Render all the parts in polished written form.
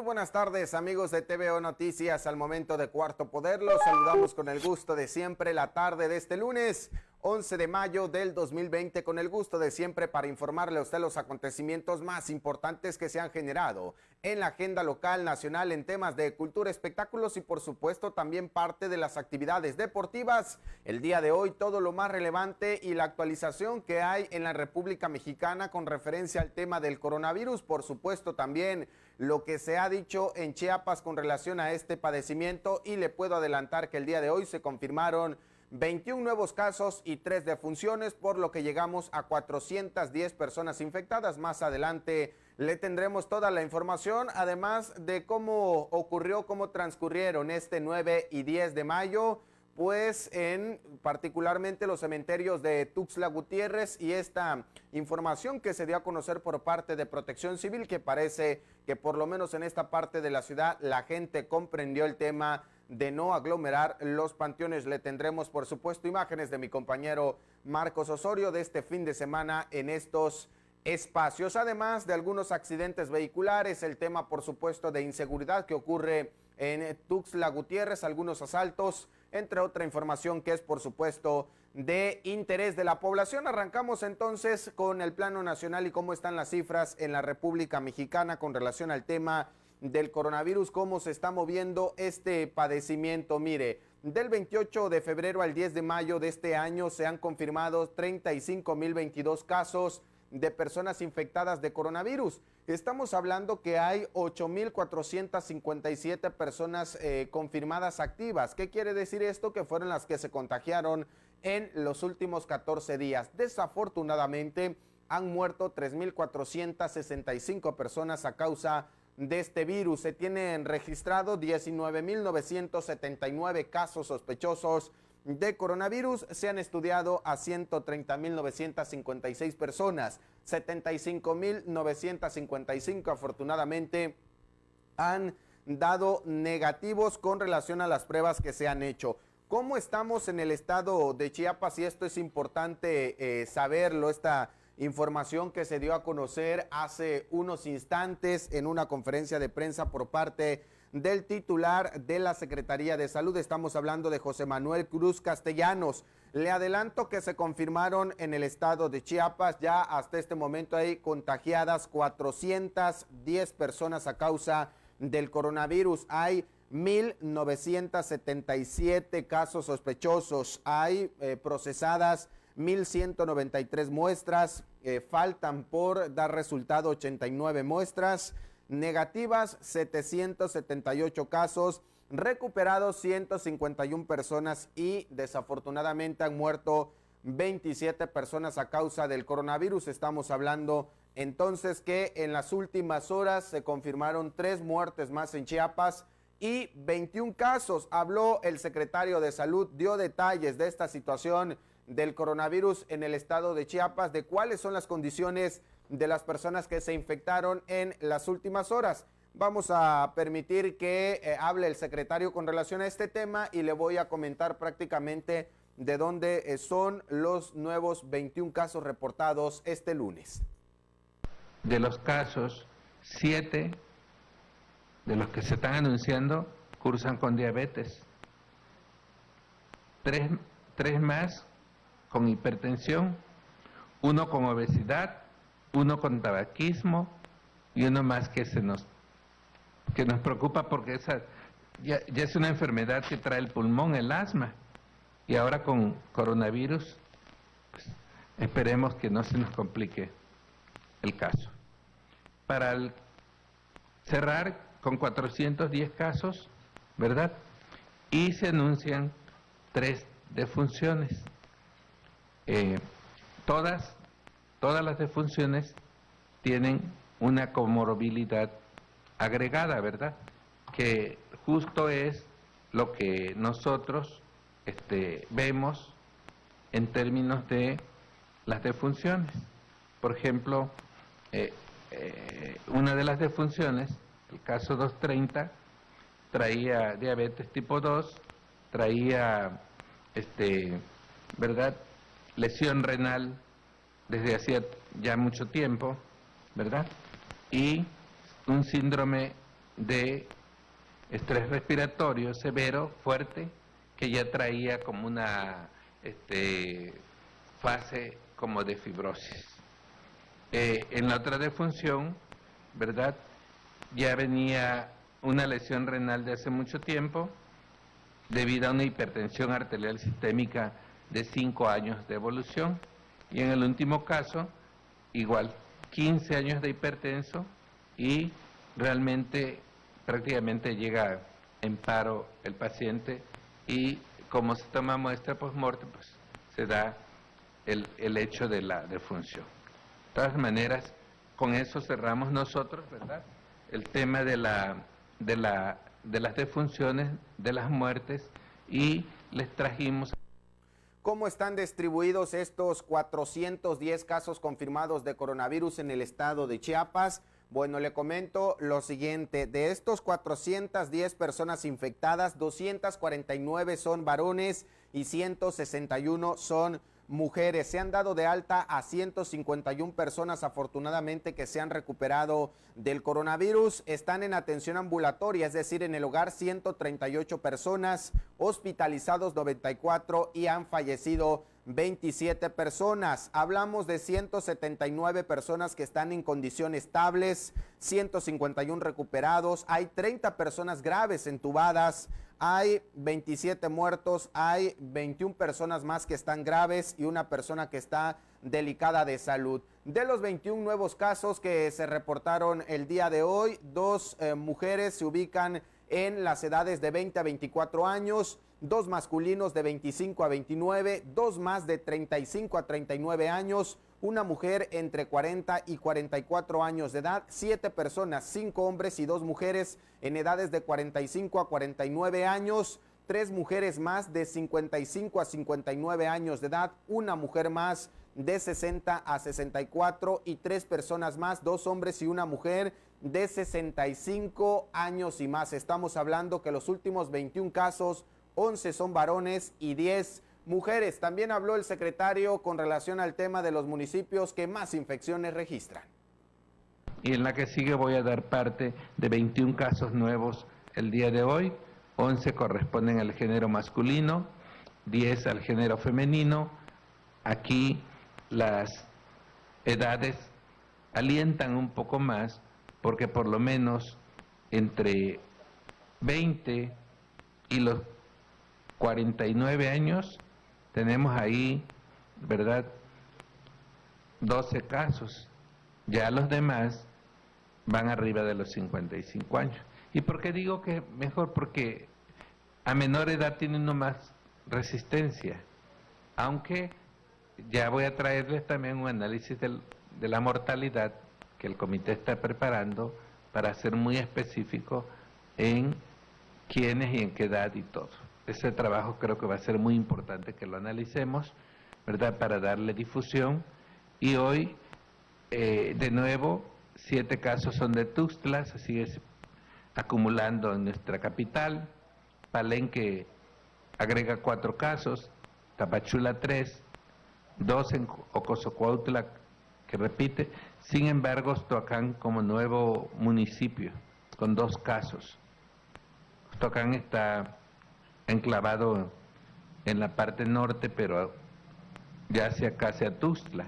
buenas tardes, amigos de TVO Noticias. Al momento de Cuarto Poder, los saludamos con el gusto de siempre la tarde de este lunes 11 de mayo del 2020, con el gusto de siempre para informarle a usted los acontecimientos más importantes que se han generado en la agenda local, nacional, en temas de cultura, espectáculos y por supuesto también parte de las actividades deportivas. El día de hoy todo lo más relevante y la actualización que hay en la República Mexicana con referencia al tema del coronavirus, por supuesto también lo que se ha dicho en Chiapas con relación a este padecimiento, y le puedo adelantar que el día de hoy se confirmaron 21 nuevos casos y 3 defunciones, por lo que llegamos a 410 personas infectadas. Más adelante le tendremos toda la información, además de cómo ocurrió, cómo transcurrieron este 9 y 10 de mayo, pues en particularmente los cementerios de Tuxtla Gutiérrez, y esta información que se dio a conocer por parte de Protección Civil, que parece que por lo menos en esta parte de la ciudad la gente comprendió el tema de no aglomerar los panteones. Le tendremos por supuesto imágenes de mi compañero Marcos Osorio de este fin de semana en estos espacios, además de algunos accidentes vehiculares, el tema por supuesto de inseguridad que ocurre en Tuxtla Gutiérrez, algunos asaltos, entre otra información que es por supuesto de interés de la población. Arrancamos entonces con el plano nacional y cómo están las cifras en la República Mexicana con relación al tema del coronavirus, cómo se está moviendo este padecimiento. Mire, del 28 de febrero al 10 de mayo de este año se han confirmado 35,022 casos de personas infectadas de coronavirus. Estamos hablando que hay 8,457 personas confirmadas activas. ¿Qué quiere decir esto? Que fueron las que se contagiaron en los últimos 14 días. Desafortunadamente han muerto 3,465 personas a causa de este virus. Se tienen registrado 19,979 casos sospechosos de coronavirus. Se han estudiado a 130,956 personas. 75,955 afortunadamente han dado negativos con relación a las pruebas que se han hecho. ¿Cómo estamos en el estado de Chiapas? Y esto es importante saberlo, esta información que se dio a conocer hace unos instantes en una conferencia de prensa por parte del titular de la Secretaría de Salud. Estamos hablando de José Manuel Cruz Castellanos. Le adelanto que se confirmaron en el estado de Chiapas, ya hasta este momento hay contagiadas 410 personas a causa del coronavirus. Hay 1,977 casos sospechosos, hay procesadas 1,193 muestras, faltan por dar resultado 89 muestras, negativas 778 casos, recuperados 151 personas y desafortunadamente han muerto 27 personas a causa del coronavirus. Estamos hablando entonces que en las últimas horas se confirmaron 3 muertes más en Chiapas y 21 casos. Habló el secretario de Salud, dio detalles de esta situación del coronavirus en el estado de Chiapas, de cuáles son las condiciones de las personas que se infectaron en las últimas horas. Vamos a permitir que hable el secretario con relación a este tema y le voy a comentar prácticamente de dónde son los nuevos 21 casos reportados este lunes. De los casos, 7 de los que se están anunciando cursan con diabetes, 3 más con hipertensión, 1 con obesidad, 1 con tabaquismo y 1 más que nos preocupa porque esa ya es una enfermedad que trae el pulmón, el asma, y ahora con coronavirus, pues, esperemos que no se nos complique el caso. Para cerrar con 410 casos, ¿verdad? Y se anuncian 3 defunciones. Todas las defunciones tienen una comorbilidad agregada, ¿verdad? Que justo es lo que nosotros vemos en términos de las defunciones. Por ejemplo, una de las defunciones, el caso 230, traía diabetes tipo 2, traía, ¿verdad?, lesión renal desde hacía ya mucho tiempo, ¿verdad?, y un síndrome de estrés respiratorio severo, fuerte, que ya traía como una fase como de fibrosis. En la otra defunción, ¿verdad? Ya venía una lesión renal de hace mucho tiempo, debido a una hipertensión arterial sistémica de 5 años de evolución, y en el último caso, igual, 15 años de hipertenso, y realmente prácticamente llega en paro el paciente, y como se toma muestra post-mortem, pues se da el hecho de la defunción. De todas maneras, con eso cerramos nosotros, ¿verdad?, el tema de las defunciones, de las muertes, y les trajimos. ¿Cómo están distribuidos estos 410 casos confirmados de coronavirus en el estado de Chiapas? Bueno, le comento lo siguiente: de estos 410 personas infectadas, 249 son varones y 161 son mujeres. Se han dado de alta a 151 personas, afortunadamente, que se han recuperado del coronavirus. Están en atención ambulatoria, es decir, en el hogar 138 personas, hospitalizados 94 y han fallecido 27 personas. Hablamos de 179 personas que están en condición estables, 151 recuperados, hay 30 personas graves entubadas, hay 27 muertos, hay 21 personas más que están graves y una persona que está delicada de salud. De los 21 nuevos casos que se reportaron el día de hoy, 2 mujeres se ubican en las edades de 20 a 24 años, 2 masculinos de 25 a 29, 2 más de 35 a 39 años, una mujer entre 40 y 44 años de edad, 7 personas, 5 hombres y 2 mujeres en edades de 45 a 49 años, 3 mujeres más de 55 a 59 años de edad, una mujer más de 60 a 64 y 3 personas más, 2 hombres y una mujer de 65 años y más. Estamos hablando que los últimos 21 casos, 11 son varones y 10 mujeres. También habló el secretario con relación al tema de los municipios que más infecciones registran. Y en la que sigue voy a dar parte de 21 casos nuevos el día de hoy. 11 corresponden al género masculino, 10 al género femenino. Aquí las edades alientan un poco más, porque por lo menos entre 20 y los 49 años tenemos ahí, ¿verdad?, 12 casos. Ya los demás van arriba de los 55 años. ¿Y por qué digo que mejor? Porque a menor edad tiene uno más resistencia, aunque ya voy a traerles también un análisis de la mortalidad que el comité está preparando para ser muy específico en quiénes y en qué edad y todo. Ese trabajo creo que va a ser muy importante que lo analicemos, ¿verdad?, para darle difusión. Y hoy, de nuevo, 7 casos son de Tuxtla, se sigue acumulando en nuestra capital. Palenque agrega 4 casos, Tapachula 3, 2 en Ocosocuautla, que repite. Sin embargo, Toacán como nuevo municipio, con 2 casos. Toacán está enclavado en la parte norte, pero ya hacia casi a Tuxtla.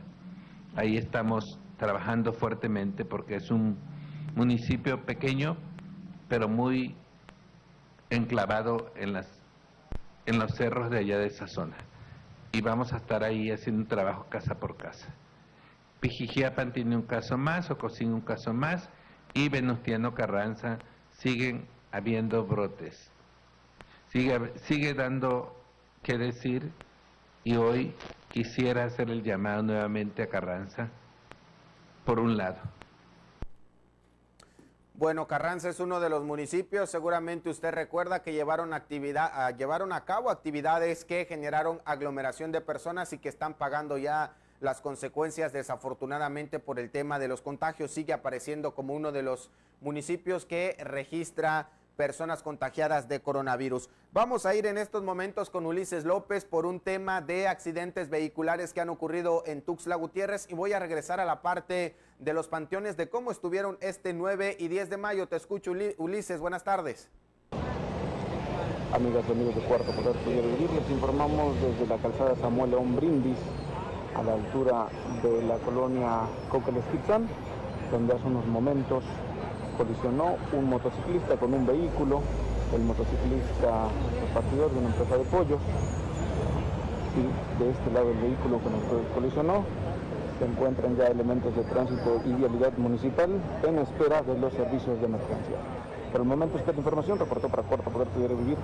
Ahí estamos trabajando fuertemente porque es un municipio pequeño, pero muy enclavado en los cerros de allá de esa zona. Y vamos a estar ahí haciendo un trabajo casa por casa. Pijijiapan tiene un caso más, Ococín un caso más, y Venustiano Carranza siguen habiendo brotes. Sigue dando que decir, y hoy quisiera hacer el llamado nuevamente a Carranza, por un lado. Bueno, Carranza es uno de los municipios, seguramente usted recuerda que llevaron a cabo actividades que generaron aglomeración de personas y que están pagando ya las consecuencias, desafortunadamente, por el tema de los contagios. Sigue apareciendo como uno de los municipios que registra personas contagiadas de coronavirus. Vamos a ir en estos momentos con Ulises López por un tema de accidentes vehiculares que han ocurrido en Tuxtla Gutiérrez y voy a regresar a la parte de los panteones de cómo estuvieron este 9 y 10 de mayo. Te escucho, Ulises, buenas tardes. Amigas y amigos de Cuarto Poder Vivir, les informamos desde la calzada Samuel León Brindis, a la altura de la colonia Coquelesquitzán, donde hace unos momentos colisionó un motociclista con un vehículo. El motociclista repartidor de una empresa de pollos, y de este lado del vehículo con el que colisionó se encuentran ya elementos de tránsito y vialidad municipal en espera de los servicios de emergencia. Por el momento, esta es la información. Reportó para Cuarto Poder Vivir.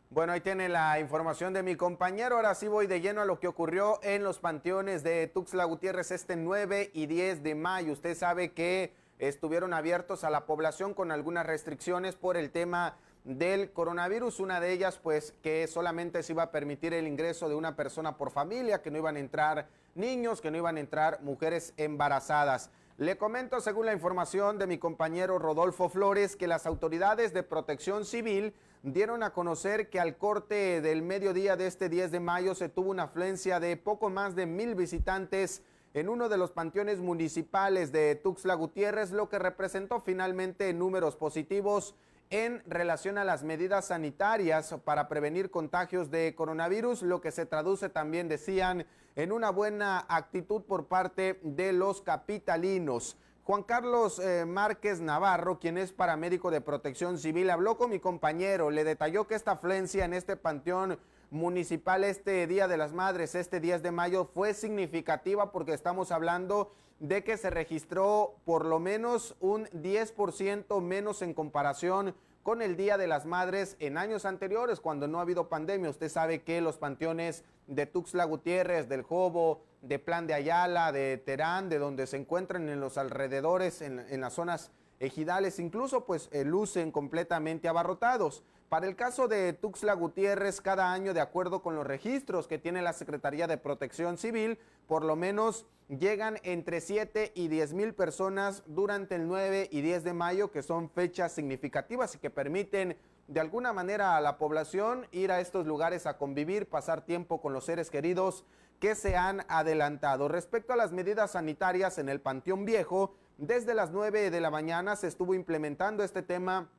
Bueno, ahí tiene la información de mi compañero. Ahora sí voy de lleno a lo que ocurrió en los panteones de Tuxtla Gutiérrez este 9 y 10 de mayo. Usted sabe que estuvieron abiertos a la población con algunas restricciones por el tema del coronavirus. Una de ellas, pues, que solamente se iba a permitir el ingreso de una persona por familia, que no iban a entrar niños, que no iban a entrar mujeres embarazadas. Le comento, según la información de mi compañero Rodolfo Flores, que las autoridades de Protección Civil dieron a conocer que al corte del mediodía de este 10 de mayo se tuvo una afluencia de poco más de 1,000 visitantes en uno de los panteones municipales de Tuxtla Gutiérrez, lo que representó finalmente números positivos en relación a las medidas sanitarias para prevenir contagios de coronavirus, lo que se traduce también, decían, en una buena actitud por parte de los capitalinos. Juan Carlos Márquez Navarro, quien es paramédico de Protección Civil, habló con mi compañero, le detalló que esta afluencia en este panteón municipal este Día de las Madres, este 10 de mayo, fue significativa porque estamos hablando de que se registró por lo menos un 10% menos en comparación con el Día de las Madres en años anteriores, cuando no ha habido pandemia. Usted sabe que los panteones de Tuxtla Gutiérrez, del Jobo, de Plan de Ayala, de Terán, de donde se encuentran en los alrededores, en las zonas ejidales, incluso pues lucen completamente abarrotados. Para el caso de Tuxtla Gutiérrez, cada año, de acuerdo con los registros que tiene la Secretaría de Protección Civil, por lo menos llegan entre 7 y 10 mil personas durante el 9 y 10 de mayo, que son fechas significativas y que permiten de alguna manera a la población ir a estos lugares a convivir, pasar tiempo con los seres queridos que se han adelantado. Respecto a las medidas sanitarias en el Panteón Viejo, desde las 9 de la mañana se estuvo implementando este tema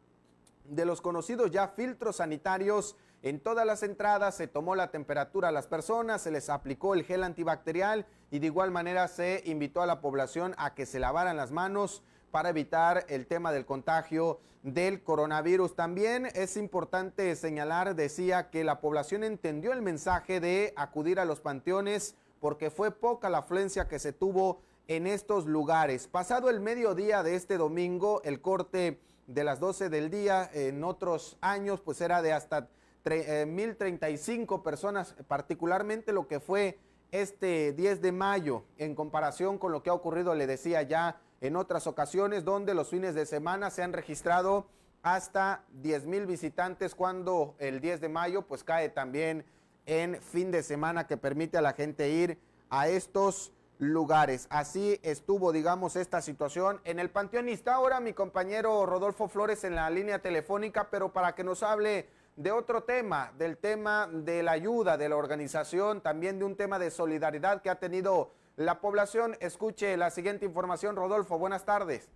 de los conocidos ya filtros sanitarios en todas las entradas. Se tomó la temperatura a las personas, se les aplicó el gel antibacterial y de igual manera se invitó a la población a que se lavaran las manos para evitar el tema del contagio del coronavirus. También es importante señalar, decía, que la población entendió el mensaje de acudir a los panteones porque fue poca la afluencia que se tuvo en estos lugares. Pasado el mediodía de este domingo, el corte de las 12 del día, en otros años pues era de hasta 1,035 personas, particularmente lo que fue este 10 de mayo, en comparación con lo que ha ocurrido, le decía, ya en otras ocasiones, donde los fines de semana se han registrado hasta 10,000 visitantes, cuando el 10 de mayo pues cae también en fin de semana, que permite a la gente ir a estos lugares. Así estuvo, digamos, esta situación en el Panteón. Y está ahora mi compañero Rodolfo Flores en la línea telefónica, pero para que nos hable de otro tema, del tema de la ayuda, de la organización, también de un tema de solidaridad que ha tenido la población. Escuche la siguiente información. Rodolfo, buenas tardes.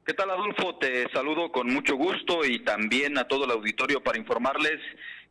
¿Qué tal, Adolfo? Te saludo con mucho gusto y también a todo el auditorio para informarles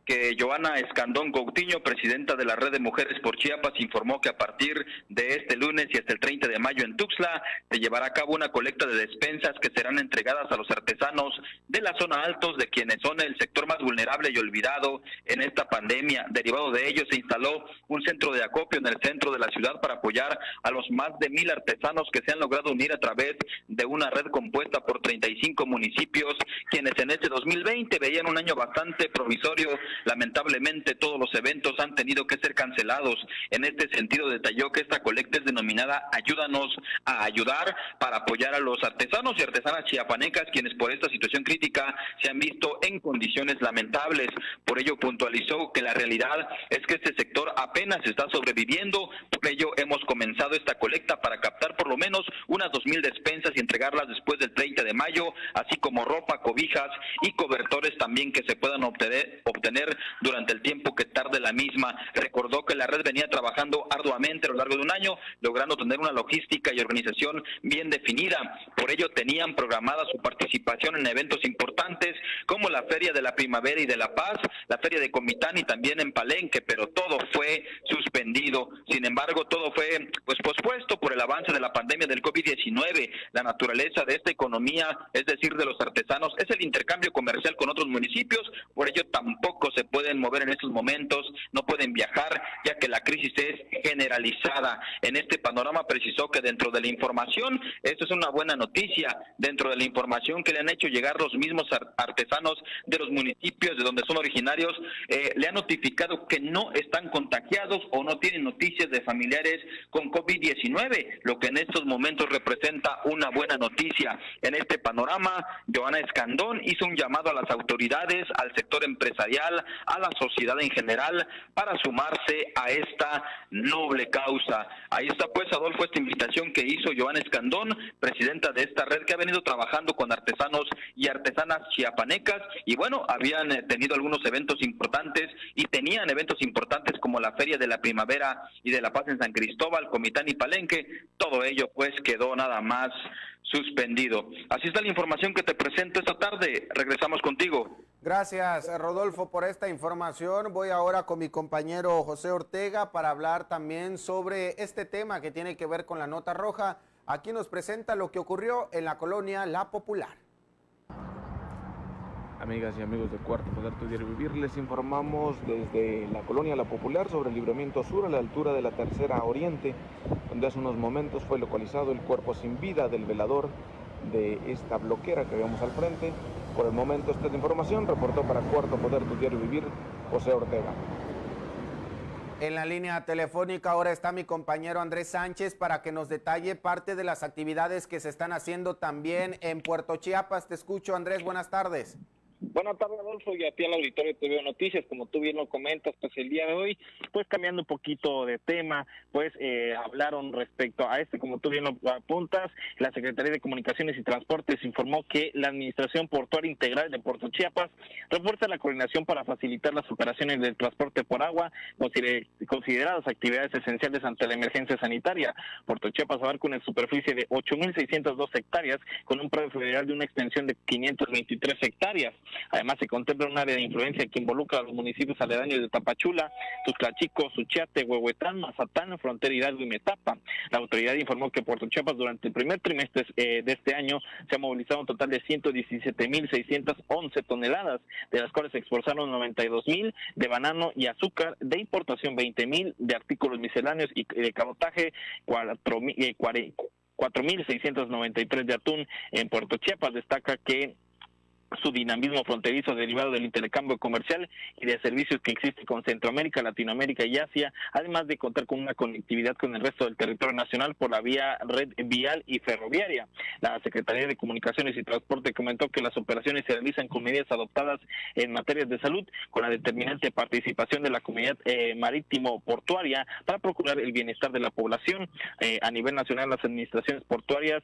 que Joana Escandón Coutinho, presidenta de la Red de Mujeres por Chiapas, informó que a partir de este lunes y hasta el 30 de mayo en Tuxtla se llevará a cabo una colecta de despensas que serán entregadas a los artesanos de la zona altos, de quienes son el sector más vulnerable y olvidado en esta pandemia. Derivado de ello, se instaló un centro de acopio en el centro de la ciudad para apoyar a los más de 1,000 artesanos que se han logrado unir a través de una red compuesta por 35 municipios, quienes en este 2020 veían un año bastante provisorio Lamentablemente todos los eventos han tenido que ser cancelados. En este sentido detalló que esta colecta es denominada Ayúdanos a Ayudar, para apoyar a los artesanos y artesanas chiapanecas, quienes por esta situación crítica se han visto en condiciones lamentables. Por ello puntualizó que la realidad es que este sector apenas está sobreviviendo. Por ello hemos comenzado esta colecta para captar por lo menos unas 2,000 despensas y entregarlas después del 30 de mayo, así como ropa, cobijas y cobertores también que se puedan obtener durante el tiempo que tarde la misma. Recordó que la red venía trabajando arduamente a lo largo de un año, logrando tener una logística y organización bien definida. Por ello tenían programada su participación en eventos importantes como la Feria de la Primavera y de la Paz, la Feria de Comitán y también en Palenque, pero todo fue suspendido. Sin embargo, todo fue pospuesto por el avance de la pandemia del COVID-19. La naturaleza de esta economía, es decir, de los artesanos, es el intercambio comercial con otros municipios. Por ello tampoco se pueden mover en estos momentos, no pueden viajar, ya que la crisis es generalizada. En este panorama precisó que dentro de la información, esto es una buena noticia, dentro de la información que le han hecho llegar los mismos artesanos de los municipios de donde son originarios, le han notificado que no están contagiados o no tienen noticias de familiares con COVID-19, lo que en estos momentos representa una buena noticia. En este panorama, Johanna Escandón hizo un llamado a las autoridades, al sector empresarial, a la sociedad en general, para sumarse a esta noble causa. Ahí está pues, Adolfo, esta invitación que hizo Johanna Escandón, presidenta de esta red que ha venido trabajando con artesanos y artesanas chiapanecas, y bueno, habían tenido algunos eventos importantes y tenían eventos importantes como la Feria de la Primavera y de la Paz en San Cristóbal, Comitán y Palenque. Todo ello pues quedó nada más suspendido. Así está la información que te presento esta tarde. Regresamos contigo. Gracias, Rodolfo, por esta información. Voy ahora con mi compañero José Ortega para hablar también sobre este tema que tiene que ver con la nota roja. Aquí nos presenta lo que ocurrió en la colonia La Popular. Amigas y amigos de Cuarto Poder, Tu Diario Vivir, les informamos desde la colonia La Popular sobre el Libramiento Sur a la altura de la Tercera Oriente, donde hace unos momentos fue localizado el cuerpo sin vida del velador de esta bloquera que vemos al frente. Por el momento esta es la información, reportó para Cuarto Poder, Tu Diario Vivir, José Ortega. En la línea telefónica ahora está mi compañero Andrés Sánchez para que nos detalle parte de las actividades que se están haciendo también en Puerto Chiapas. Te escucho, Andrés, buenas tardes. Buenas tardes, Adolfo, y a ti al auditorio te veo noticias, como tú bien lo comentas, pues el día de hoy, pues cambiando un poquito de tema, pues hablaron respecto a como tú bien lo apuntas, la Secretaría de Comunicaciones y Transportes informó que la Administración Portuaria Integral de Puerto Chiapas refuerza la coordinación para facilitar las operaciones del transporte por agua, consideradas actividades esenciales ante la emergencia sanitaria. Puerto Chiapas abarca una superficie de 8,602 hectáreas, con un predio federal de una extensión de 523 hectáreas. Además, se contempla un área de influencia que involucra a los municipios aledaños de Tapachula, Tuzlachico, Suchiate, Huehuetán, Mazatán, Frontera Hidalgo y Metapa. La autoridad informó que Puerto Chiapas durante el primer trimestre de este año se ha movilizado un total de 117,611 toneladas, de las cuales se exportaron 92,000 de banano y azúcar, de importación 20,000 de artículos misceláneos y de cabotaje 4,693 de atún. En Puerto Chiapas destaca que su dinamismo fronterizo derivado del intercambio comercial y de servicios que existe con Centroamérica, Latinoamérica y Asia, además de contar con una conectividad con el resto del territorio nacional por la red vial y ferroviaria. La Secretaría de Comunicaciones y Transporte comentó que las operaciones se realizan con medidas adoptadas en materias de salud, con la determinante participación de la comunidad marítimo-portuaria para procurar el bienestar de la población. A nivel nacional, las administraciones portuarias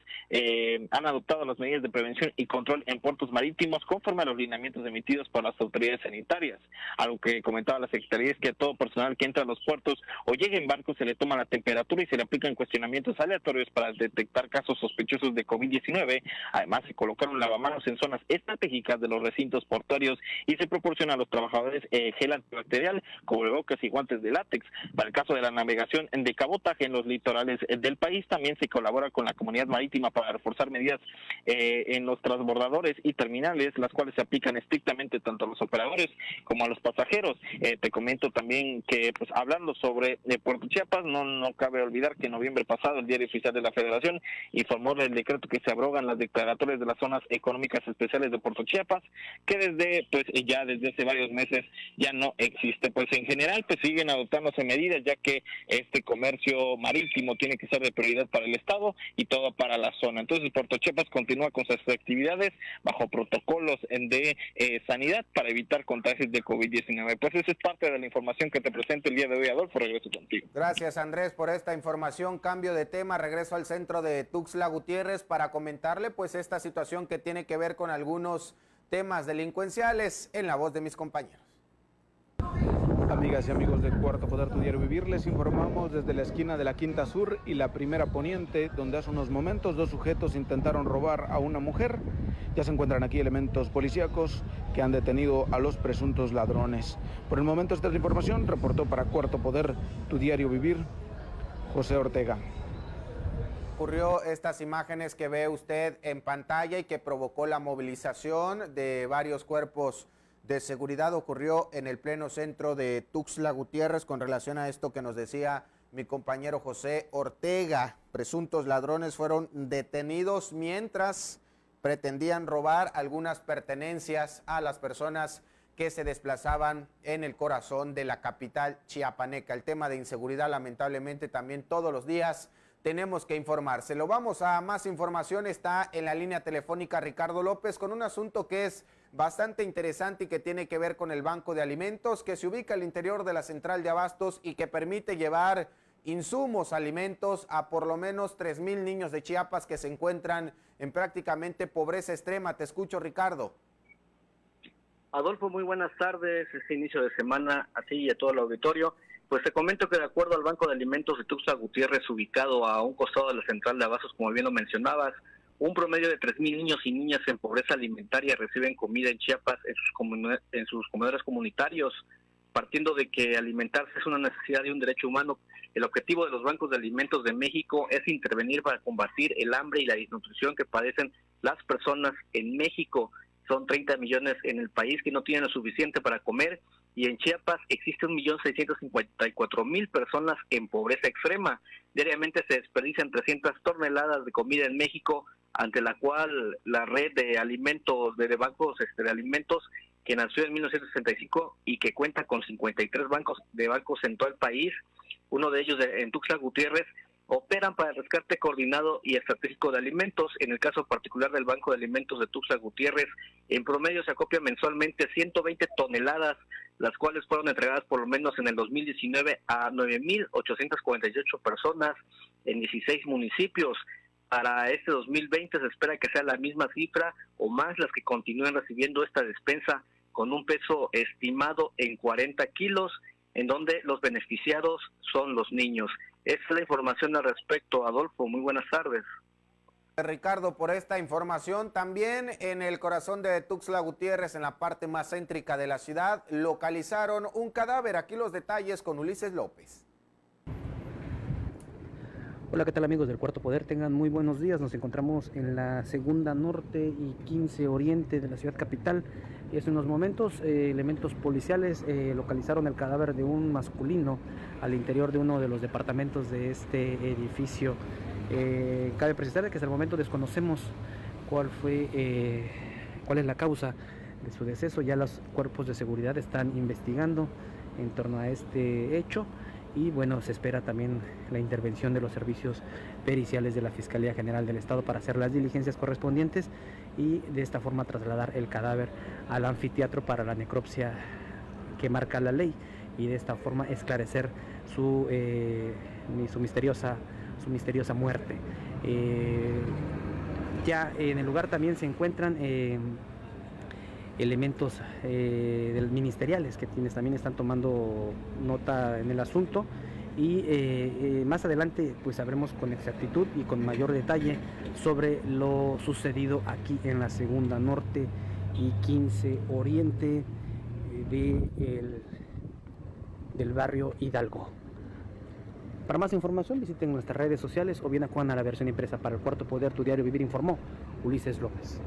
han adoptado las medidas de prevención y control en puertos marítimos conforme a los lineamientos emitidos por las autoridades sanitarias. Algo que comentaba la Secretaría es que a todo personal que entra a los puertos o llegue en barco se le toma la temperatura y se le aplican cuestionamientos aleatorios para detectar casos sospechosos de COVID-19. Además, se colocaron lavamanos en zonas estratégicas de los recintos portuarios y se proporciona a los trabajadores gel antibacterial, cubrebocas y guantes de látex. Para el caso de la navegación de cabotaje en los litorales del país, también se colabora con la comunidad marítima para reforzar medidas en los transbordadores y terminales leyes, las cuales se aplican estrictamente tanto a los operadores como a los pasajeros. Te comento también que, pues, hablando sobre Puerto Chiapas, no cabe olvidar que en noviembre pasado el Diario Oficial de la Federación informó del decreto que se abrogan las declaratorias de las zonas económicas especiales de Puerto Chiapas, que desde hace varios meses ya no existe. Pues en general pues siguen adoptándose medidas, ya que este comercio marítimo tiene que ser de prioridad para el Estado y todo para la zona. Entonces Puerto Chiapas continúa con sus actividades bajo protocolos de sanidad para evitar contagios de COVID-19. Pues esa es parte de la información que te presento el día de hoy, Adolfo. Regreso contigo. Gracias, Andrés, por esta información. Cambio de tema, regreso al centro de Tuxtla Gutiérrez para comentarle pues esta situación que tiene que ver con algunos temas delincuenciales en la voz de mis compañeros. Amigas y amigos de Cuarto Poder, tu diario vivir, les informamos desde la esquina de la Quinta Sur y la Primera Poniente, donde hace unos momentos 2 sujetos intentaron robar a una mujer. Ya se encuentran aquí elementos policíacos que han detenido a los presuntos ladrones. Por el momento esta es la información, reportó para Cuarto Poder, tu diario vivir, José Ortega. Ocurrió estas imágenes que ve usted en pantalla y que provocó la movilización de varios cuerpos de seguridad. Ocurrió en el pleno centro de Tuxtla Gutiérrez con relación a esto que nos decía mi compañero José Ortega. Presuntos ladrones fueron detenidos mientras pretendían robar algunas pertenencias a las personas que se desplazaban en el corazón de la capital chiapaneca. El tema de inseguridad, lamentablemente, también todos los días tenemos que informárselo. Vamos a más información. Está en la línea telefónica Ricardo López con un asunto que es bastante interesante y que tiene que ver con el Banco de Alimentos, que se ubica al interior de la central de abastos y que permite llevar insumos, alimentos a por lo menos 3,000 niños de Chiapas que se encuentran en prácticamente pobreza extrema. Te escucho, Ricardo. Adolfo, muy buenas tardes. Este inicio de semana, así y a todo el auditorio. Pues te comento que de acuerdo al Banco de Alimentos de Tuxtla Gutiérrez, ubicado a un costado de la central de abastos, como bien lo mencionabas, un promedio de 3,000 niños y niñas en pobreza alimentaria reciben comida en Chiapas en sus comedores comunitarios, partiendo de que alimentarse es una necesidad y un derecho humano. El objetivo de los bancos de alimentos de México es intervenir para combatir el hambre y la desnutrición que padecen las personas en México. Son 30 millones en el país que no tienen lo suficiente para comer, y en Chiapas existe 1.654.000 personas en pobreza extrema. Diariamente se desperdician 300 toneladas de comida en México, ante la cual la red de alimentos, de bancos de alimentos, que nació en 1965 y que cuenta con 53 bancos en todo el país, uno de ellos en Tuxtla Gutiérrez, operan para el rescate coordinado y estratégico de alimentos. En el caso particular del Banco de Alimentos de Tuxtla Gutiérrez, en promedio se acopia mensualmente 120 toneladas, las cuales fueron entregadas por lo menos en el 2019 a 9,848 personas en 16 municipios. Para este 2020 se espera que sea la misma cifra o más las que continúen recibiendo esta despensa, con un peso estimado en 40 kilos, en donde los beneficiados son los niños. Esa es la información al respecto, Adolfo. Muy buenas tardes. Ricardo, por esta información. También en el corazón de Tuxtla Gutiérrez, en la parte más céntrica de la ciudad, localizaron un cadáver. Aquí los detalles con Ulises López. Hola, ¿qué tal amigos del Cuarto Poder? Tengan muy buenos días. Nos encontramos en la Segunda Norte y 15 Oriente de la ciudad capital. Y hace unos momentos elementos policiales localizaron el cadáver de un masculino al interior de uno de los departamentos de este edificio. Cabe precisar que hasta el momento desconocemos cuál es la causa de su deceso. Ya los cuerpos de seguridad están investigando en torno a este hecho. Y bueno, se espera también la intervención de los servicios periciales de la Fiscalía General del Estado para hacer las diligencias correspondientes y de esta forma trasladar el cadáver al anfiteatro para la necropsia que marca la ley, y de esta forma esclarecer su misteriosa muerte. Ya en el lugar también se encuentran elementos ministeriales, quienes también están tomando nota en el asunto, y más adelante pues sabremos con exactitud y con mayor detalle sobre lo sucedido aquí en la Segunda Norte y 15 Oriente del barrio Hidalgo. Para más información visiten nuestras redes sociales o bien acudan a la versión impresa. Para el Cuarto Poder, tu diario vivir, informó Ulises López.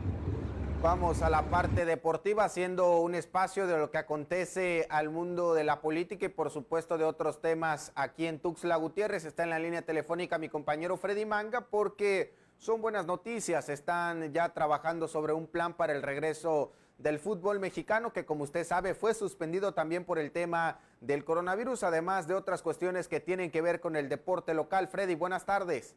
Vamos a la parte deportiva, haciendo un espacio de lo que acontece al mundo de la política y por supuesto de otros temas aquí en Tuxtla Gutiérrez. Está en la línea telefónica mi compañero Freddy Manga porque son buenas noticias. Están ya trabajando sobre un plan para el regreso del fútbol mexicano que, como usted sabe, fue suspendido también por el tema del coronavirus, además de otras cuestiones que tienen que ver con el deporte local. Freddy, buenas tardes.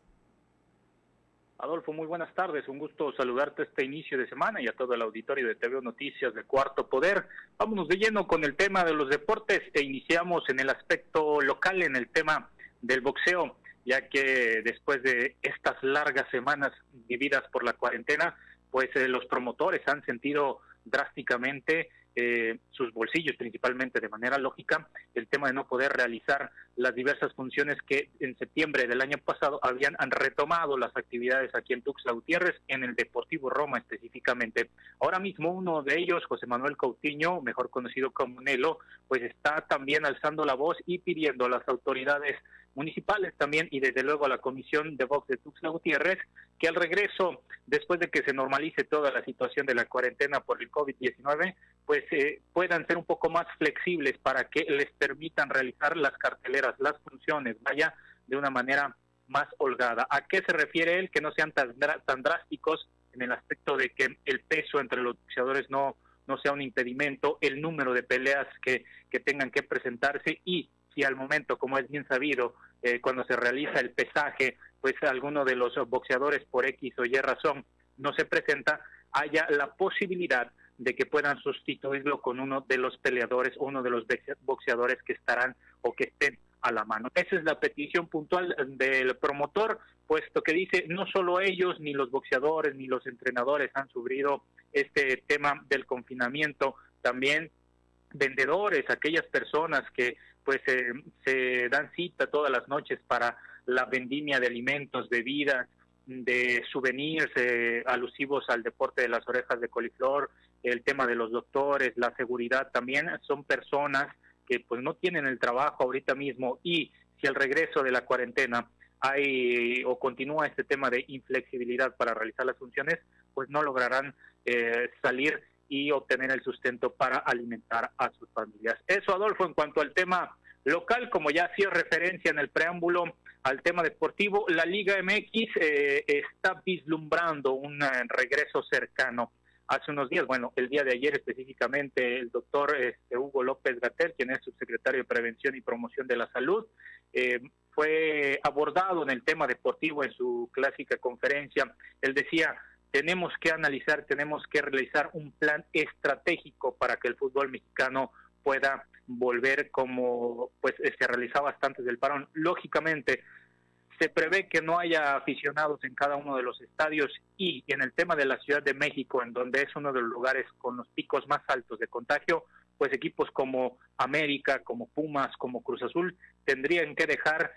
Adolfo, muy buenas tardes, un gusto saludarte este inicio de semana y a todo el auditorio de TVO Noticias de Cuarto Poder. Vámonos de lleno con el tema de los deportes e iniciamos en el aspecto local, en el tema del boxeo, ya que después de estas largas semanas vividas por la cuarentena, pues los promotores han sentido drásticamente sus bolsillos, principalmente de manera lógica, el tema de no poder realizar las diversas funciones que en septiembre del año pasado han retomado las actividades aquí en Tuxtla Gutiérrez, en el Deportivo Roma específicamente. Ahora mismo uno de ellos, José Manuel Coutinho, mejor conocido como Nelo, pues está también alzando la voz y pidiendo a las autoridades municipales también y desde luego a la Comisión de Box de Tuxtla Gutiérrez que al regreso, después de que se normalice toda la situación de la cuarentena por el COVID-19, pues puedan ser un poco más flexibles para que les permitan realizar las carteleras, las funciones, vaya de una manera más holgada. ¿A qué se refiere él? Que no sean tan drásticos en el aspecto de que el peso entre los boxeadores no sea un impedimento, el número de peleas que tengan que presentarse y si al momento, como es bien sabido, cuando se realiza el pesaje, pues alguno de los boxeadores por X o Y razón no se presenta, haya la posibilidad de que puedan sustituirlo con uno de los peleadores o uno de los boxeadores que estarán o que estén a la mano. Esa es la petición puntual del promotor, puesto que dice no solo ellos, ni los boxeadores, ni los entrenadores han sufrido este tema del confinamiento, también vendedores, aquellas personas que pues se dan cita todas las noches para la vendimia de alimentos, bebidas, de souvenirs alusivos al deporte de las orejas de coliflor, el tema de los doctores, la seguridad también, son personas que pues no tienen el trabajo ahorita mismo y si al regreso de la cuarentena hay o continúa este tema de inflexibilidad para realizar las funciones, pues no lograrán salir y obtener el sustento para alimentar a sus familias. Eso, Adolfo, en cuanto al tema local, como ya hacía referencia en el preámbulo al tema deportivo, la Liga MX está vislumbrando un regreso cercano. Hace unos días, bueno, el día de ayer específicamente, el doctor Hugo López-Gatell, quien es subsecretario de Prevención y Promoción de la Salud, fue abordado en el tema deportivo en su clásica conferencia. Él decía, tenemos que analizar, tenemos que realizar un plan estratégico para que el fútbol mexicano pueda volver como pues se realizaba hasta antes del parón. Lógicamente, se prevé que no haya aficionados en cada uno de los estadios y en el tema de la Ciudad de México, en donde es uno de los lugares con los picos más altos de contagio, pues equipos como América, como Pumas, como Cruz Azul, tendrían que dejar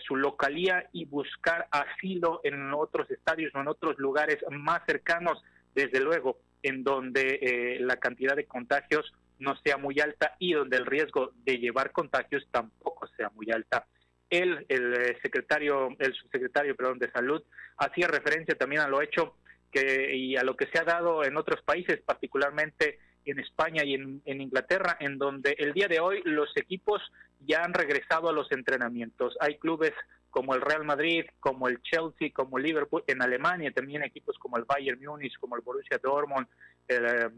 su localía y buscar asilo en otros estadios o en otros lugares más cercanos, desde luego, en donde la cantidad de contagios no sea muy alta y donde el riesgo de llevar contagios tampoco sea muy alta. El subsecretario de Salud hacía referencia también a lo hecho y a lo que se ha dado en otros países, particularmente en España y en Inglaterra, en donde el día de hoy los equipos ya han regresado a los entrenamientos. Hay clubes como el Real Madrid, como el Chelsea, como el Liverpool, en Alemania también equipos como el Bayern Múnich, como el Borussia Dortmund, el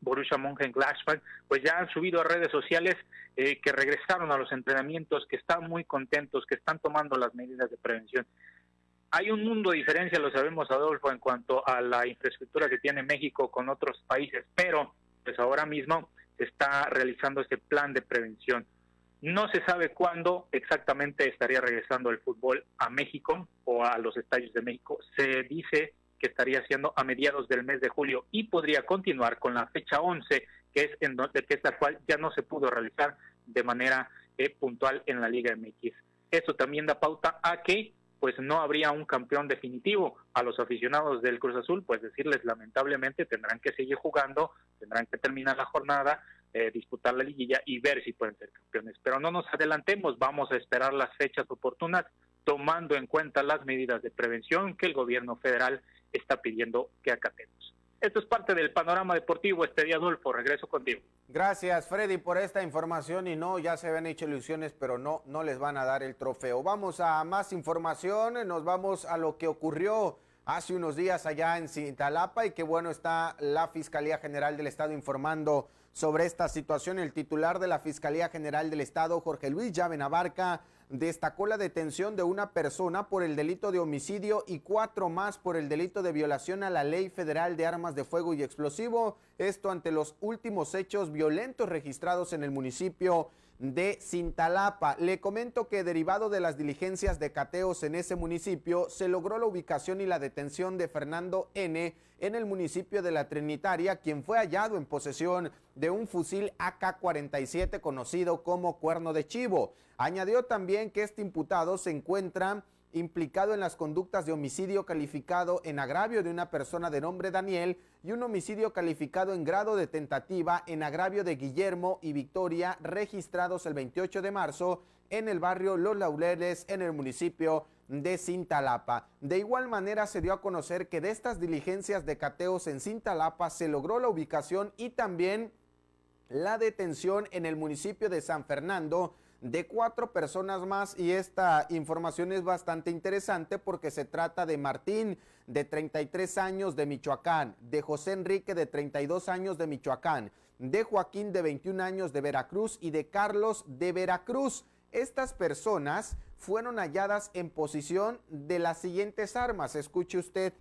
Borussia Mönchengladbach, pues ya han subido a redes sociales que regresaron a los entrenamientos, que están muy contentos, que están tomando las medidas de prevención. Hay un mundo de diferencia, lo sabemos, Adolfo, en cuanto a la infraestructura que tiene México con otros países, pero pues ahora mismo se está realizando este plan de prevención. No se sabe cuándo exactamente estaría regresando el fútbol a México o a los estadios de México. Se dice que estaría siendo a mediados del mes de julio y podría continuar con la fecha 11, que es la cual ya no se pudo realizar de manera puntual en la Liga MX. Eso también da pauta a que pues no habría un campeón definitivo. A los aficionados del Cruz Azul, pues decirles lamentablemente tendrán que seguir jugando, tendrán que terminar la jornada, disputar la liguilla y ver si pueden ser campeones. Pero no nos adelantemos, vamos a esperar las fechas oportunas, tomando en cuenta las medidas de prevención que el gobierno federal está pidiendo que acatemos. Esto es parte del panorama deportivo este día, Adolfo. Regreso contigo. Gracias, Freddy, por esta información. Y no, ya se habían hecho ilusiones, pero no les van a dar el trofeo. Vamos a más información, nos vamos a lo que ocurrió hace unos días allá en Cintalapa, y qué bueno está la Fiscalía General del Estado informando sobre esta situación. El titular de la Fiscalía General del Estado, Jorge Luis Llave Abarca, destacó la detención de una persona por el delito de homicidio y 4 más por el delito de violación a la Ley Federal de Armas de Fuego y Explosivo. Esto ante los últimos hechos violentos registrados en el municipio de Cintalapa. Le comento que derivado de las diligencias de cateos en ese municipio, se logró la ubicación y la detención de Fernando N. en el municipio de La Trinitaria, quien fue hallado en posesión de un fusil AK-47 conocido como cuerno de chivo. Añadió también que este imputado se encuentra implicado en las conductas de homicidio calificado en agravio de una persona de nombre Daniel y un homicidio calificado en grado de tentativa en agravio de Guillermo y Victoria, registrados el 28 de marzo en el barrio Los Laureles, en el municipio de Cintalapa. De igual manera, se dio a conocer que de estas diligencias de cateos en Cintalapa se logró la ubicación y también la detención en el municipio de San Fernando de 4 personas más, y esta información es bastante interesante porque se trata de Martín, de 33 años, de Michoacán, de José Enrique, de 32 años, de Michoacán, de Joaquín, de 21 años, de Veracruz, y de Carlos, de Veracruz. Estas personas fueron halladas en posesión de las siguientes armas. Escuche usted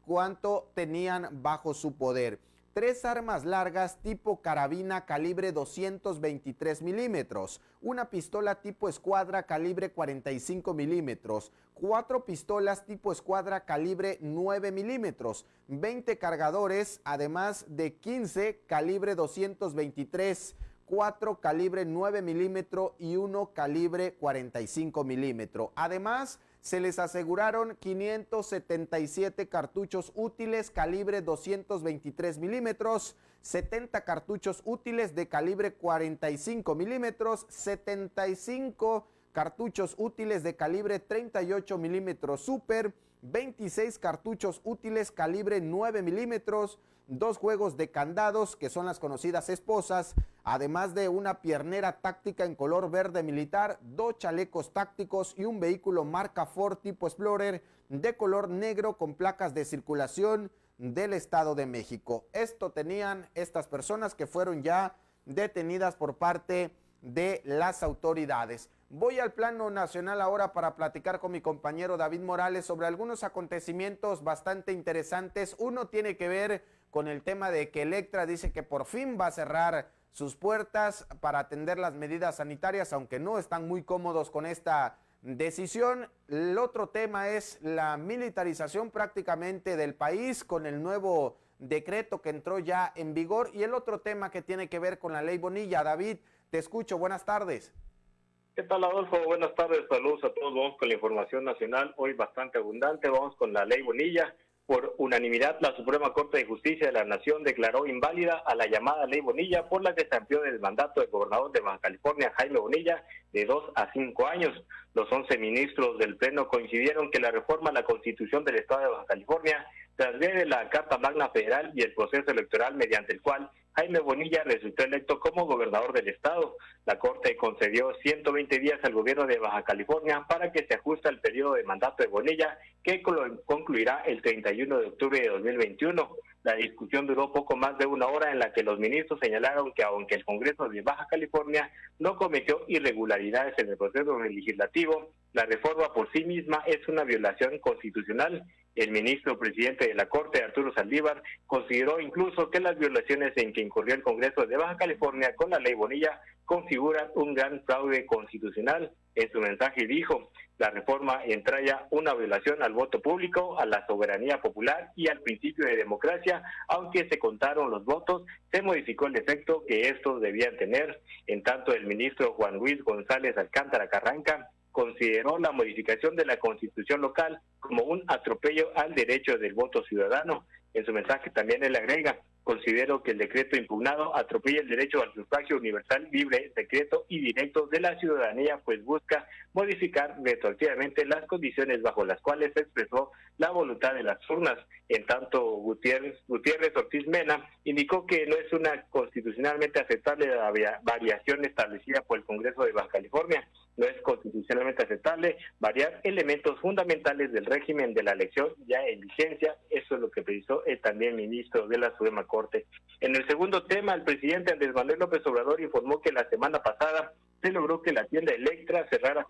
cuánto tenían bajo su poder. 3 armas largas tipo carabina calibre 223 milímetros, una pistola tipo escuadra calibre 45 milímetros, 4 pistolas tipo escuadra calibre 9 milímetros, 20 cargadores, además de 15 calibre 223, 4 calibre 9 milímetros y 1 calibre 45 milímetros. Además, se les aseguraron 577 cartuchos útiles calibre 223 milímetros, 70 cartuchos útiles de calibre 45 milímetros, 75 cartuchos útiles de calibre 38 milímetros super, 26 cartuchos útiles calibre 9 milímetros, 2 juegos de candados, que son las conocidas esposas, además de una piernera táctica en color verde militar, 2 chalecos tácticos y un vehículo marca Ford tipo Explorer de color negro con placas de circulación del Estado de México. Esto tenían estas personas que fueron ya detenidas por parte de las autoridades. Voy al plano nacional ahora para platicar con mi compañero David Morales sobre algunos acontecimientos bastante interesantes. Uno tiene que ver con el tema de que Electra dice que por fin va a cerrar sus puertas para atender las medidas sanitarias, aunque no están muy cómodos con esta decisión. El otro tema es la militarización prácticamente del país con el nuevo decreto que entró ya en vigor, y el otro tema que tiene que ver con la ley Bonilla. David, te escucho, buenas tardes. ¿Qué tal, Adolfo? Buenas tardes, saludos a todos. Vamos con la información nacional, hoy bastante abundante. Vamos con la ley Bonilla. Por unanimidad, la Suprema Corte de Justicia de la Nación declaró inválida a la llamada ley Bonilla, por la que se amplió el mandato del gobernador de Baja California, Jaime Bonilla, de 2 a 5 años. Los 11 ministros del Pleno coincidieron que la reforma a la Constitución del Estado de Baja California transgrede la Carta Magna Federal y el proceso electoral mediante el cual Jaime Bonilla resultó electo como gobernador del estado. La Corte concedió 120 días al gobierno de Baja California para que se ajuste el periodo de mandato de Bonilla, que concluirá el 31 de octubre de 2021. La discusión duró poco más de 1 hora, en la que los ministros señalaron que aunque el Congreso de Baja California no cometió irregularidades en el proceso legislativo, la reforma por sí misma es una violación constitucional. El ministro presidente de la Corte, Arturo Saldívar, consideró incluso que las violaciones en que incurrió el Congreso de Baja California con la ley Bonilla configuran un gran fraude constitucional. En su mensaje dijo: la reforma entraña una violación al voto público, a la soberanía popular y al principio de democracia. Aunque se contaron los votos, se modificó el efecto que estos debían tener. En tanto, el ministro Juan Luis González Alcántara Carranca consideró la modificación de la Constitución local como un atropello al derecho del voto ciudadano. En su mensaje también él agrega: Considero que el decreto impugnado atropella el derecho al sufragio universal, libre, secreto y directo de la ciudadanía, pues busca modificar retroactivamente las condiciones bajo las cuales se expresó la voluntad de las urnas. En tanto, Gutiérrez Ortiz Mena indicó que no es una constitucionalmente aceptable la variación establecida por el Congreso de Baja California. No es constitucionalmente aceptable variar elementos fundamentales del régimen de la elección ya en vigencia. Eso es lo que precisó el también ministro de la Suprema Corte. En el segundo tema, el presidente Andrés Manuel López Obrador informó que la semana pasada se logró que la tienda Electra cerrara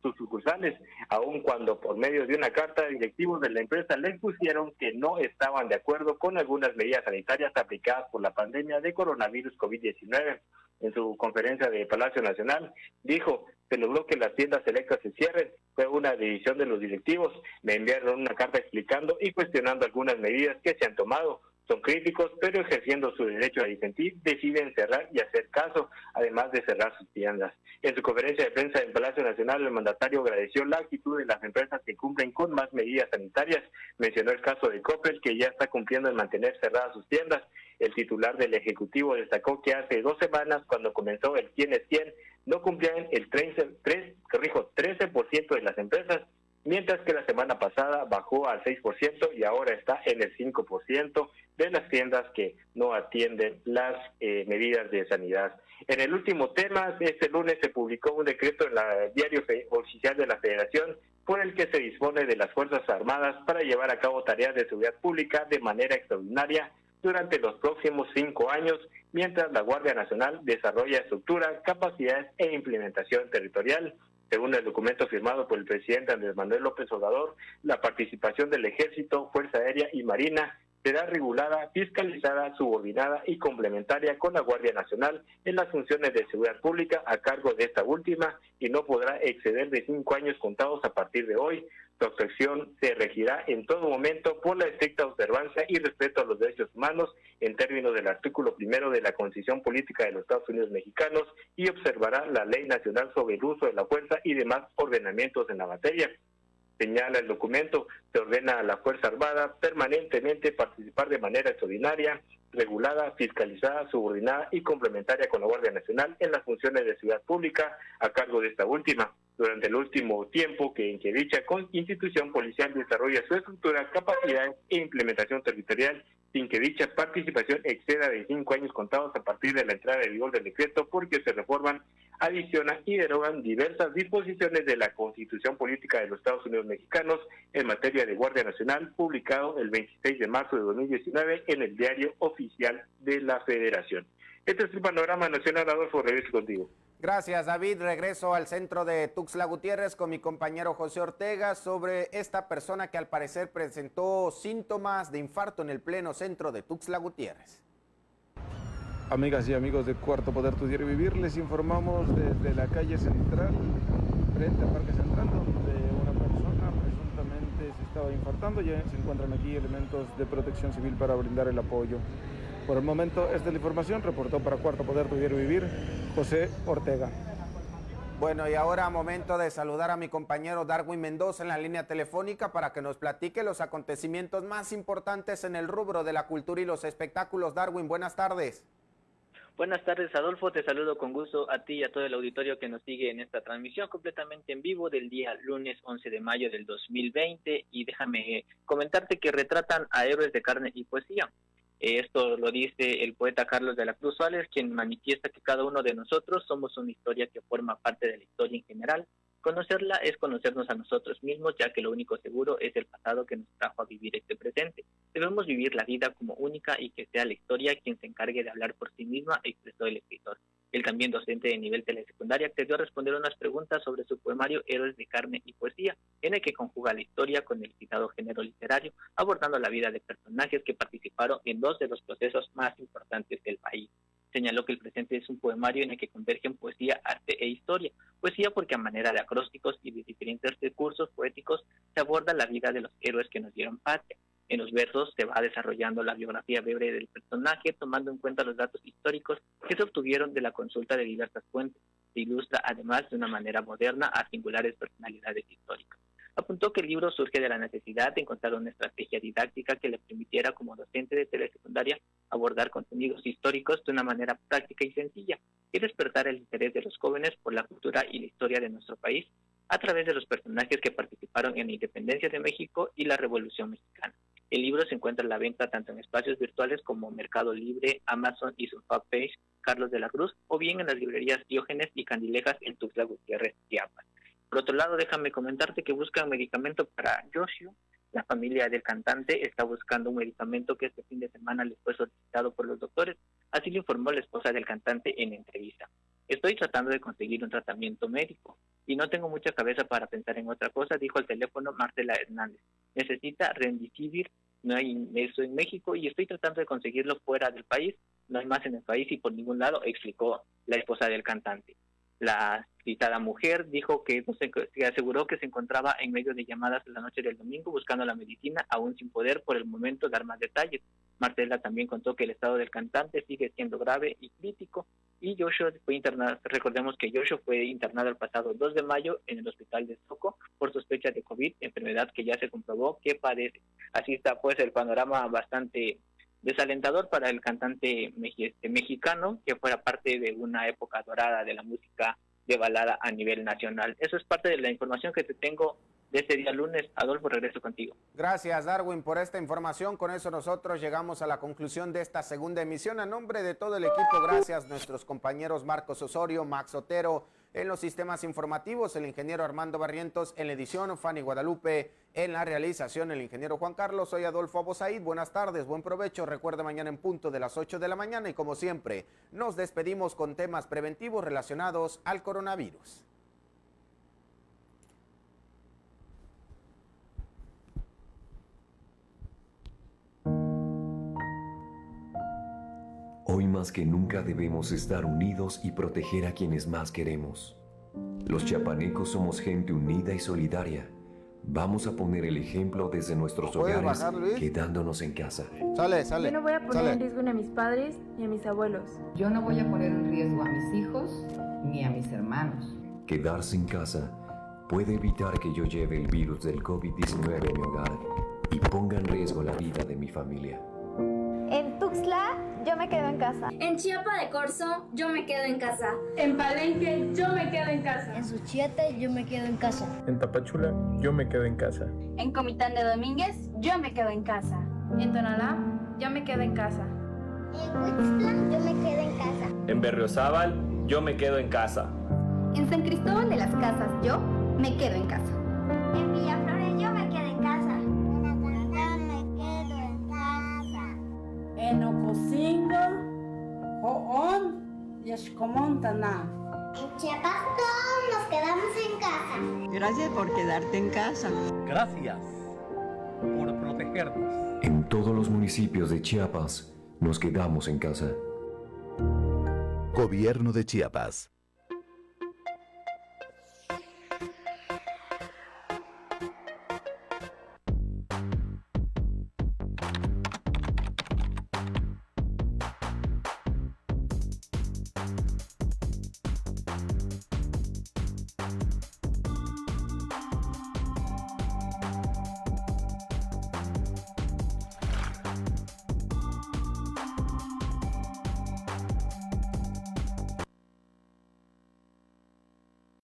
sus sucursales, aun cuando por medio de una carta directivos de la empresa le expusieron que no estaban de acuerdo con algunas medidas sanitarias aplicadas por la pandemia de coronavirus COVID-19. En su conferencia de Palacio Nacional, dijo: se logró que las tiendas Electra se cierren, fue una decisión de los directivos, me enviaron una carta explicando y cuestionando algunas medidas que se han tomado. Son críticos, pero ejerciendo su derecho a disentir, deciden cerrar y hacer caso, además de cerrar sus tiendas. En su conferencia de prensa en Palacio Nacional, el mandatario agradeció la actitud de las empresas que cumplen con más medidas sanitarias. Mencionó el caso de Coppel, que ya está cumpliendo en mantener cerradas sus tiendas. El titular del Ejecutivo destacó que hace 2 semanas, cuando comenzó el quién es quién, no cumplían el 13% de las empresas, mientras que la semana pasada bajó al 6% y ahora está en el 5% de las tiendas que no atienden las medidas de sanidad. En el último tema, este lunes se publicó un decreto en el Diario Oficial de la Federación por el que se dispone de las Fuerzas Armadas para llevar a cabo tareas de seguridad pública de manera extraordinaria durante los próximos 5 años, mientras la Guardia Nacional desarrolla estructura, capacidades e implementación territorial. Según el documento firmado por el presidente Andrés Manuel López Obrador, la participación del Ejército, Fuerza Aérea y Marina será regulada, fiscalizada, subordinada y complementaria con la Guardia Nacional en las funciones de seguridad pública a cargo de esta última y no podrá exceder de 5 años contados a partir de hoy. Su actuación se regirá en todo momento por la estricta observancia y respeto a los derechos humanos en términos del artículo 1 de la Constitución Política de los Estados Unidos Mexicanos y observará la Ley Nacional sobre el Uso de la Fuerza y demás ordenamientos en la materia. Señala el documento, se ordena a la Fuerza Armada permanentemente participar de manera extraordinaria, regulada, fiscalizada, subordinada y complementaria con la Guardia Nacional en las funciones de seguridad pública a cargo de esta última. Durante el último tiempo en que dicha institución policial desarrolla su estructura, capacidades e implementación territorial, sin que dicha participación exceda de 5 años contados a partir de la entrada en vigor del decreto, porque se reforman, adicionan y derogan diversas disposiciones de la Constitución Política de los Estados Unidos Mexicanos en materia de Guardia Nacional, publicado el 26 de marzo de 2019 en el Diario Oficial de la Federación. Este es el panorama nacional. Adolfo, regreso contigo. Gracias, David. Regreso al centro de Tuxtla Gutiérrez con mi compañero José Ortega sobre esta persona que al parecer presentó síntomas de infarto en el pleno centro de Tuxtla Gutiérrez. Amigas y amigos de Cuarto Poder, Tu Diario Vivir, les informamos desde la calle central, frente al Parque Central, donde una persona presuntamente se estaba infartando. Ya se encuentran aquí elementos de protección civil para brindar el apoyo. Por el momento, esta es la información. Reportó para Cuarto Poder, Tu Diario Vivir, José Ortega. Bueno, y ahora momento de saludar a mi compañero Darwin Mendoza en la línea telefónica para que nos platique los acontecimientos más importantes en el rubro de la cultura y los espectáculos. Darwin, buenas tardes. Buenas tardes, Adolfo, te saludo con gusto a ti y a todo el auditorio que nos sigue en esta transmisión completamente en vivo del día lunes 11 de mayo del 2020, y déjame comentarte que retratan a héroes de carne y poesía. Esto lo dice el poeta Carlos de la Cruz Suárez, quien manifiesta que cada uno de nosotros somos una historia que forma parte de la historia en general. Conocerla es conocernos a nosotros mismos, ya que lo único seguro es el pasado que nos trajo a vivir este presente. Debemos vivir la vida como única y que sea la historia quien se encargue de hablar por sí misma, expresó el escritor. El también docente de nivel telesecundaria accedió a responder unas preguntas sobre su poemario Héroes de Carne y Poesía, en el que conjuga la historia con el citado género literario, abordando la vida de personajes que participaron en 2 de los procesos más importantes del país. Señaló que el presente es un poemario en el que convergen poesía, arte e historia. Poesía porque a manera de acrósticos y de diferentes recursos poéticos se aborda la vida de los héroes que nos dieron patria. En los versos se va desarrollando la biografía breve del personaje, tomando en cuenta los datos históricos que se obtuvieron de la consulta de diversas fuentes. Se ilustra además de una manera moderna a singulares personalidades históricas. Apuntó que el libro surge de la necesidad de encontrar una estrategia didáctica que le permitiera como docente de telesecundaria abordar contenidos históricos de una manera práctica y sencilla y despertar el interés de los jóvenes por la cultura y la historia de nuestro país a través de los personajes que participaron en la independencia de México y la Revolución Mexicana. El libro se encuentra a la venta tanto en espacios virtuales como Mercado Libre, Amazon y su fanpage Carlos de la Cruz, o bien en las librerías Diógenes y Candilejas en Tuxtla Gutiérrez, Chiapas. Por otro lado, déjame comentarte que buscan medicamento para Joshua. La familia del cantante está buscando un medicamento que este fin de semana les fue solicitado por los doctores, así lo informó la esposa del cantante en entrevista. Estoy tratando de conseguir un tratamiento médico y no tengo mucha cabeza para pensar en otra cosa, dijo al teléfono Marcela Hernández. Necesita Remdesivir, no hay eso en México y estoy tratando de conseguirlo fuera del país, no hay más en el país y por ningún lado, explicó la esposa del cantante. La citada mujer dijo que se aseguró que se encontraba en medio de llamadas la noche del domingo buscando la medicina, aún sin poder por el momento dar más detalles. Marcela también contó que el estado del cantante sigue siendo grave y crítico y Joshua fue internado. Recordemos que Joshua fue internado el pasado 2 de mayo en el hospital de Soco por sospecha de COVID, enfermedad que ya se comprobó que padece. Así está pues el panorama bastante desalentador para el cantante mexicano, que fuera parte de una época dorada de la música de balada a nivel nacional. Eso es parte de la información que te tengo de este día lunes. Adolfo, regreso contigo. Gracias, Darwin, por esta información. Con eso nosotros llegamos a la conclusión de esta segunda emisión. A nombre de todo el equipo, gracias nuestros compañeros Marcos Osorio, Max Otero, en los sistemas informativos, el ingeniero Armando Barrientos, en la edición, Fanny Guadalupe, en la realización, el ingeniero Juan Carlos. Soy Adolfo Abosaid. Buenas tardes, buen provecho. Recuerda mañana en punto de las 8 de la mañana y como siempre, nos despedimos con temas preventivos relacionados al coronavirus. Hoy más que nunca debemos estar unidos y proteger a quienes más queremos. Los chiapanecos somos gente unida y solidaria. Vamos a poner el ejemplo desde nuestros hogares, quedándonos en casa. Sale. Yo no voy a poner en riesgo ni a mis padres ni a mis abuelos. Yo no voy a poner en riesgo a mis hijos ni a mis hermanos. Quedarse en casa puede evitar que yo lleve el virus del COVID-19 en mi hogar y ponga en riesgo la vida de mi familia. En Tuxtla, yo me quedo en casa. En Chiapa de Corzo, yo me quedo en casa. En Palenque, yo me quedo en casa. En Suchiate, yo me quedo en casa. En Tapachula, yo me quedo en casa. En Comitán de Domínguez, yo me quedo en casa. En Tonalá, yo me quedo en casa. En Huixtla, yo me quedo en casa. En Berriozábal, yo me quedo en casa. En San Cristóbal de las Casas, yo me quedo en casa. En Villaflores, yo me quedo en casa. En Ocosingo, Joón y Escomontana. En Chiapas todos nos quedamos en casa. Gracias por quedarte en casa. Gracias por protegernos. En todos los municipios de Chiapas nos quedamos en casa. Gobierno de Chiapas.